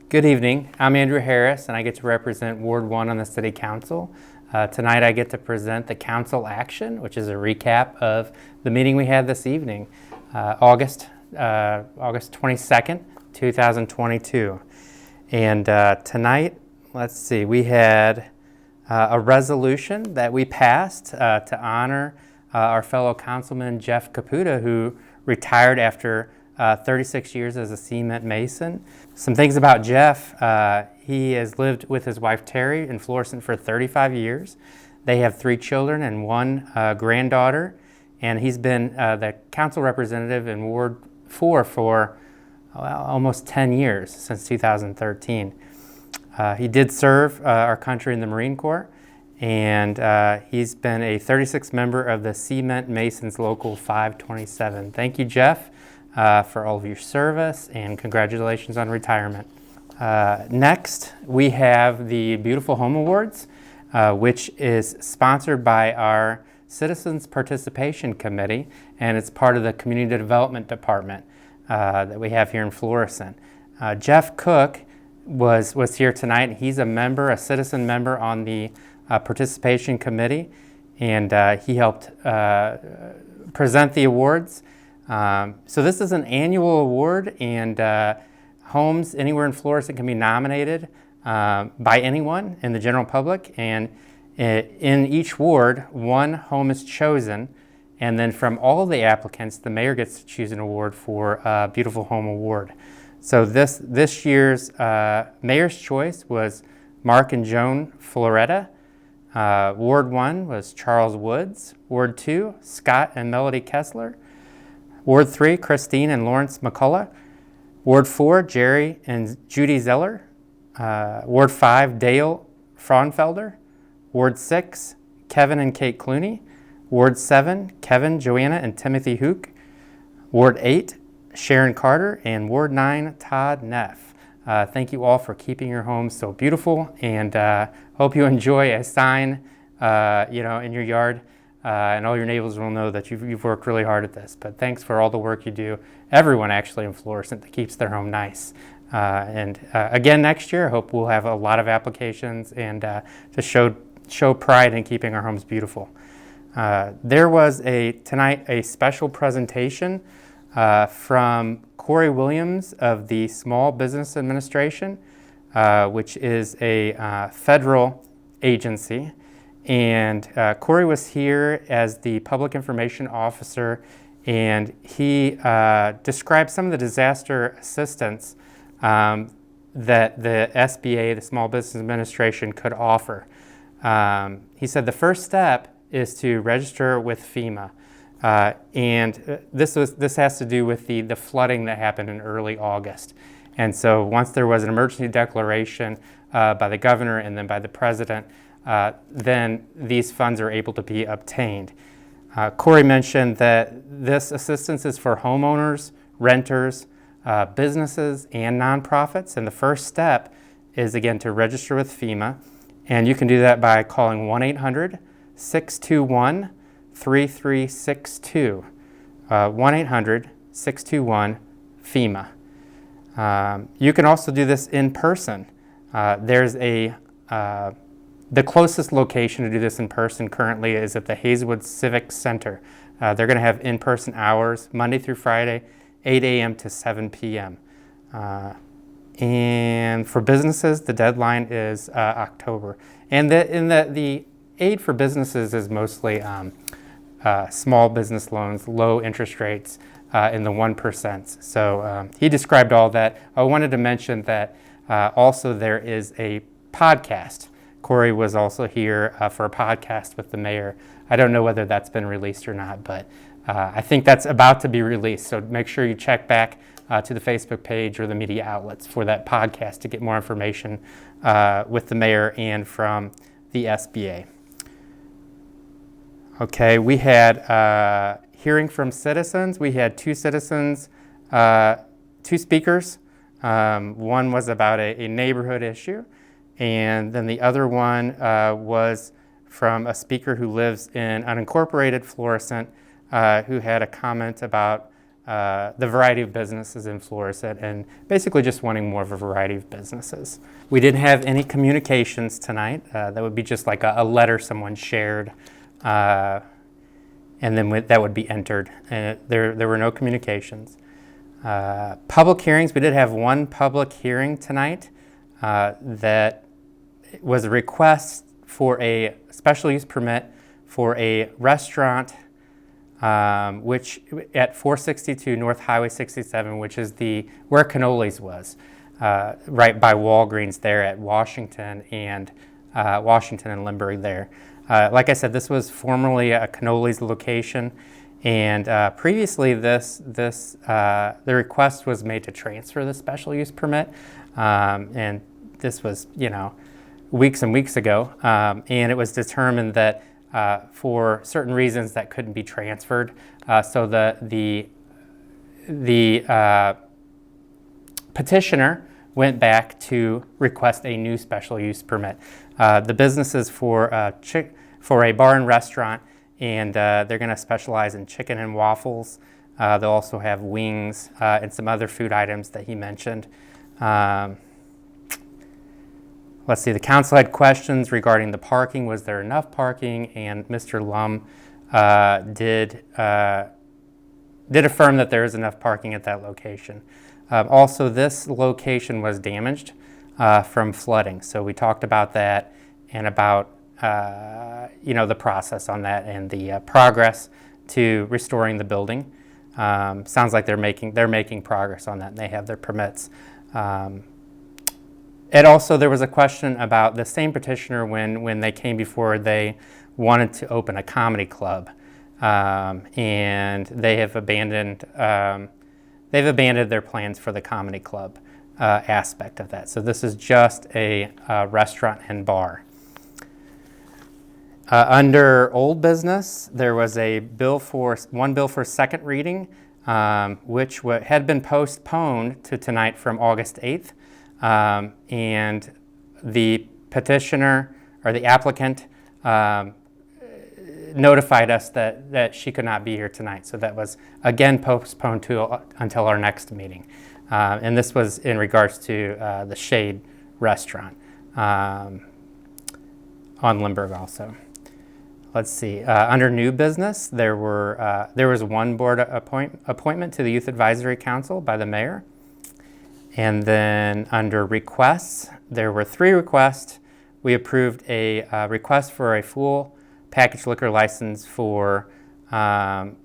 Good evening. I'm Andrew Harris, and I get to represent Ward 1 on the City Council. Tonight I get to present the council action, which is a recap of the meeting we had this evening, August 22nd, 2022. And tonight, let's see, we had a resolution that we passed to honor our fellow Councilman Jeff Caputa, who retired after 36 years as a cement mason. Some things about Jeff. He has lived with his wife Terry in Florissant for 35 years. They have 3 children and 1 granddaughter, and he's been the council representative in Ward 4 for almost 10 years, since 2013. He did serve our country in the Marine Corps, and he's been a 36th member of the Cement Masons Local 527. Thank you, Jeff, for all of your service, and congratulations on retirement. Next, we have the Beautiful Home Awards, which is sponsored by our Citizens Participation Committee, and it's part of the Community Development Department that we have here in Florissant. Jeff Cook was here tonight. He's a citizen member on the Participation Committee, and he helped present the awards. So this is an annual award, and homes anywhere in Florissant can be nominated by anyone in the general public, and in each ward, 1 home is chosen, and then from all the applicants, the mayor gets to choose an award for a Beautiful Home Award. So this year's mayor's choice was Mark and Joan Floretta. Ward 1 was Charles Woods. Ward 2, Scott and Melody Kessler. Ward 3, Christine and Lawrence McCullough. Ward 4, Jerry and Judy Zeller. Ward 5, Dale Fraunfelder. Ward 6, Kevin and Kate Clooney. Ward 7, Kevin, Joanna, and Timothy Hook. Ward 8, Sharon Carter. And Ward 9, Todd Neff. Thank you all for keeping your homes so beautiful, and hope you enjoy a sign in your yard. And all your neighbors will know that you've worked really hard at this. But thanks for all the work you do, everyone actually in Florissant, that keeps their home nice. And again, next year, I hope we'll have a lot of applications and to show pride in keeping our homes beautiful. There was tonight a special presentation from Corey Williams of the Small Business Administration, which is a federal agency. And Corey was here as the public information officer, and he described some of the disaster assistance that the SBA, the Small Business Administration, could offer. He said the first step is to register with FEMA. And this has to do with the flooding that happened in early August. And so once there was an emergency declaration by the governor and then by the president, then these funds are able to be obtained. Corey mentioned that this assistance is for homeowners, renters, businesses, and nonprofits. And the first step is, again, to register with FEMA. And you can do that by calling 1-800-621-3362. 1-800-621-FEMA. You can also do this in person. There's the closest location to do this in person currently is at the Hayeswood Civic Center. They're going to have in-person hours Monday through Friday, 8 a.m. to 7 p.m. And for businesses, the deadline is October. And the aid for businesses is mostly small business loans, low interest rates in the 1%. So he described all that. I wanted to mention that also there is a podcast. Corey was also here for a podcast with the mayor. I don't know whether that's been released or not, but I think that's about to be released. So make sure you check back to the Facebook page or the media outlets for that podcast to get more information with the mayor and from the SBA. Okay, we had hearing from citizens. We had 2 citizens, 2 speakers. One was about a neighborhood issue, and then the other one was from a speaker who lives in unincorporated Florissant, who had a comment about the variety of businesses in Florissant and basically just wanting more of a variety of businesses. We didn't have any communications tonight. That would be just like a letter someone shared, and then that would be entered. There were no communications. Public hearings, we did have one public hearing tonight that was a request for a special use permit for a restaurant which at 462 North Highway 67, which is where Cannolis was, right by Walgreens there at Washington and Limburg there. Like I said, this was formerly a Cannolis location, and previously the request was made to transfer the special use permit, and this was, weeks and weeks ago, and it was determined that for certain reasons that couldn't be transferred. So the petitioner went back to request a new special use permit. The business is for a bar and restaurant, and they're going to specialize in chicken and waffles. They'll also have wings and some other food items that he mentioned. Let's see, the council had questions regarding the parking. Was there enough parking? And Mr. Lum did affirm that there is enough parking at that location. Also, this location was damaged from flooding. So we talked about that and about the process on that and the progress to restoring the building. Sounds like they're making progress on that, and they have their permits. And also, there was a question about the same petitioner when they came before. They wanted to open a comedy club, and they have abandoned their plans for the comedy club aspect of that. So this is just a restaurant and bar. Under old business, there was one bill for second reading, which had been postponed to tonight from August 8th. And the petitioner or the applicant notified us that she could not be here tonight. So that was again postponed until our next meeting. And this was in regards to the Shade Restaurant on Limburg also. Let's see. Under new business, there was one board appointment to the Youth Advisory Council by the mayor. And then under requests, there were 3 requests. We approved a request for a full package liquor license for an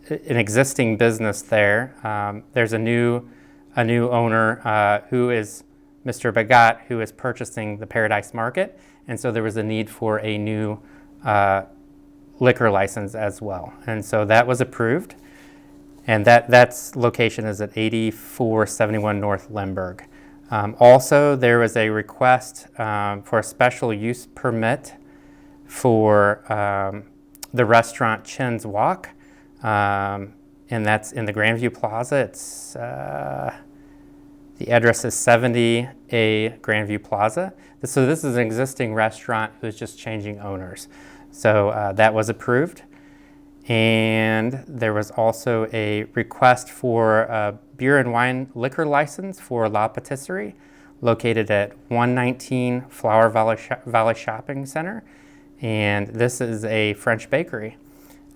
existing business there. There's a new owner who is Mr. Bagat, who is purchasing the Paradise Market, and so there was a need for a new liquor license as well. And so that was approved. And that's location is at 8471 North Limburg. Also, there was a request for a special use permit for the restaurant Chin's Walk, and that's in the Grandview Plaza. It's the address is 70A Grandview Plaza. So this is an existing restaurant who's just changing owners. So that was approved. And there was also a request for a beer and wine liquor license for La Patisserie, located at 119 Flower Valley Shopping Center. And this is a French bakery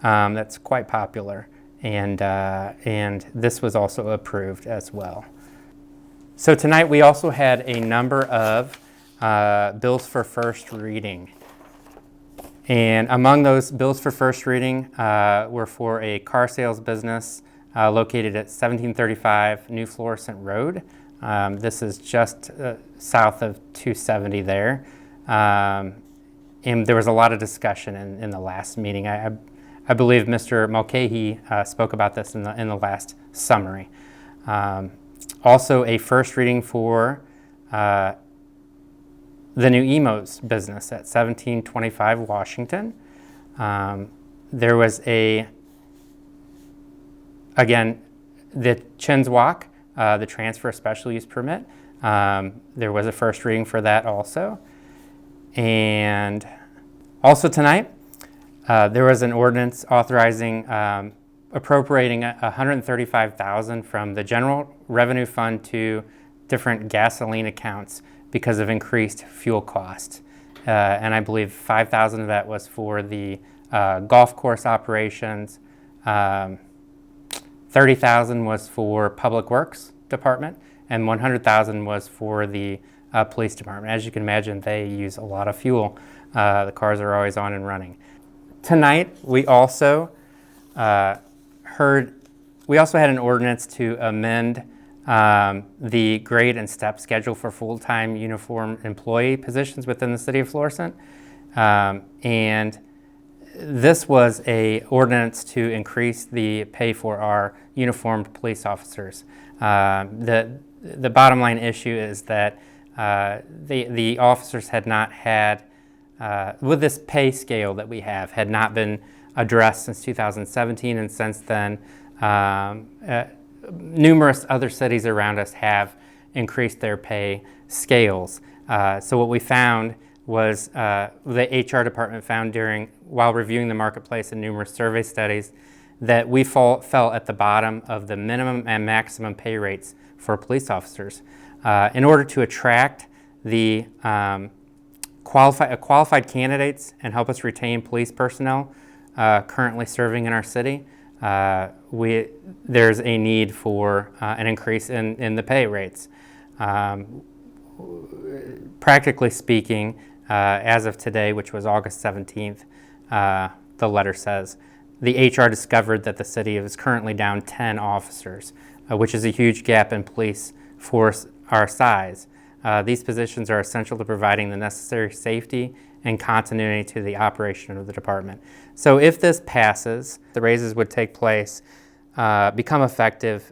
that's quite popular. And this was also approved as well. So tonight we also had a number of bills for first reading. And among those bills for first reading were for a car sales business located at 1735 New Florissant Road. This is just south of 270 there. And there was a lot of discussion in the last meeting. I believe Mr. Mulcahy spoke about this in the last summary. Also a first reading for the new Emos business at 1725 Washington. There was again, the Chin's Walk, the transfer special use permit. There was a first reading for that also. And also tonight, there was an ordinance authorizing appropriating $135,000 from the general revenue fund to different gasoline accounts because of increased fuel costs. And I believe $5,000 of that was for the golf course operations. $30,000 was for Public Works Department, and $100,000 was for the police department. As you can imagine, they use a lot of fuel. The cars are always on and running. Tonight, we also had an ordinance to amend the grade and step schedule for full-time uniform employee positions within the city of Florissant. And this was an ordinance to increase the pay for our uniformed police officers. The bottom line issue is that the officers had not had, with this pay scale that we have, had not been addressed since 2017, and since then numerous other cities around us have increased their pay scales. So what we found was the HR department found while reviewing the marketplace and numerous survey studies that we fell at the bottom of the minimum and maximum pay rates for police officers. In order to attract the qualified candidates and help us retain police personnel currently serving in our city, there's a need for an increase in the pay rates. Practically speaking, as of today, which was August 17th, the letter says, the HR discovered that the city is currently down 10 officers, which is a huge gap in police force our size. These positions are essential to providing the necessary safety and continuity to the operation of the department. So if this passes, the raises would take place, become effective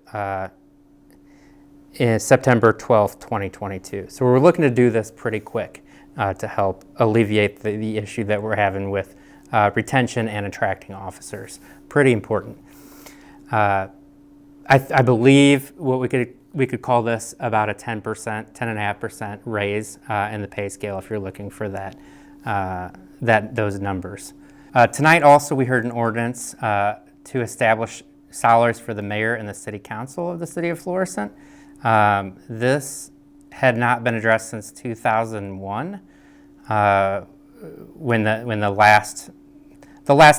in September 12th, 2022. So we're looking to do this pretty quick to help alleviate the issue that we're having with retention and attracting officers. Pretty important. I believe what we could call this about a 10%, 10.5% raise in the pay scale if you're looking for those numbers. Tonight also we heard an ordinance to establish salaries for the mayor and the city council of the city of Florissant. This had not been addressed since 2001, when the last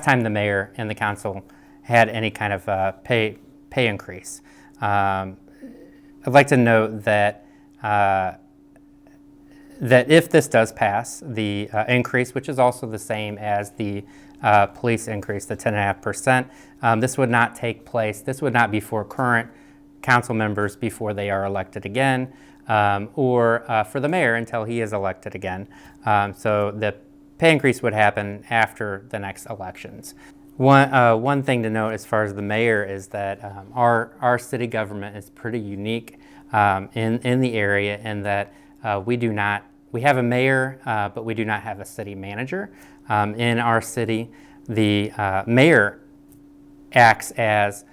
time the mayor and the council had any kind of pay increase. I'd like to note that if this does pass, the increase, which is also the same as the police increase, the 10.5%, this would not take place. This would not be for current council members before they are elected again, or for the mayor until he is elected again. So the pay increase would happen after the next elections. One thing to note as far as the mayor is that our city government is pretty unique in the area in that we have a mayor, but we do not have a city manager. In our city, the mayor acts as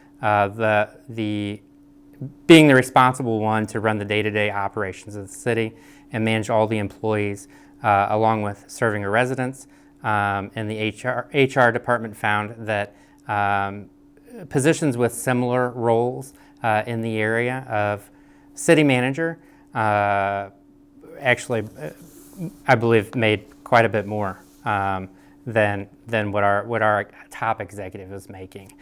being the responsible one to run the day-to-day operations of the city and manage all the employees, along with serving the residents. And the HR department found that positions with similar roles in the area of city manager actually, I believe, made quite a bit more than what our top executive is making.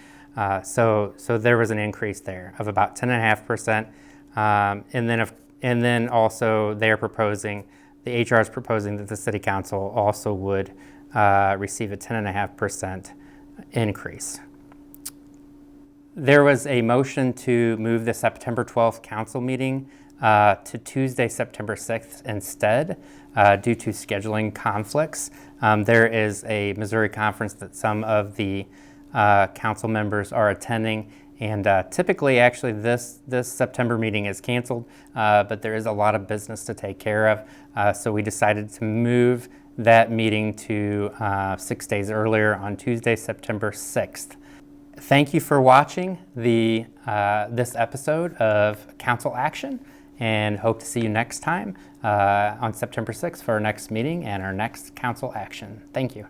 So there was an increase there of about 10.5%, and then also the HR is proposing that the city council also would receive a 10.5% increase. There was a motion to move the September 12th council meeting to Tuesday, September 6th instead, due to scheduling conflicts. There is a Missouri conference that some of the council members are attending, and typically actually this September meeting is canceled, but there is a lot of business to take care of, so we decided to move that meeting to 6 days earlier on Tuesday, September 6th. Thank you for watching this episode of Council Action, and hope to see you next time on September 6th for our next meeting and our next Council Action. Thank you.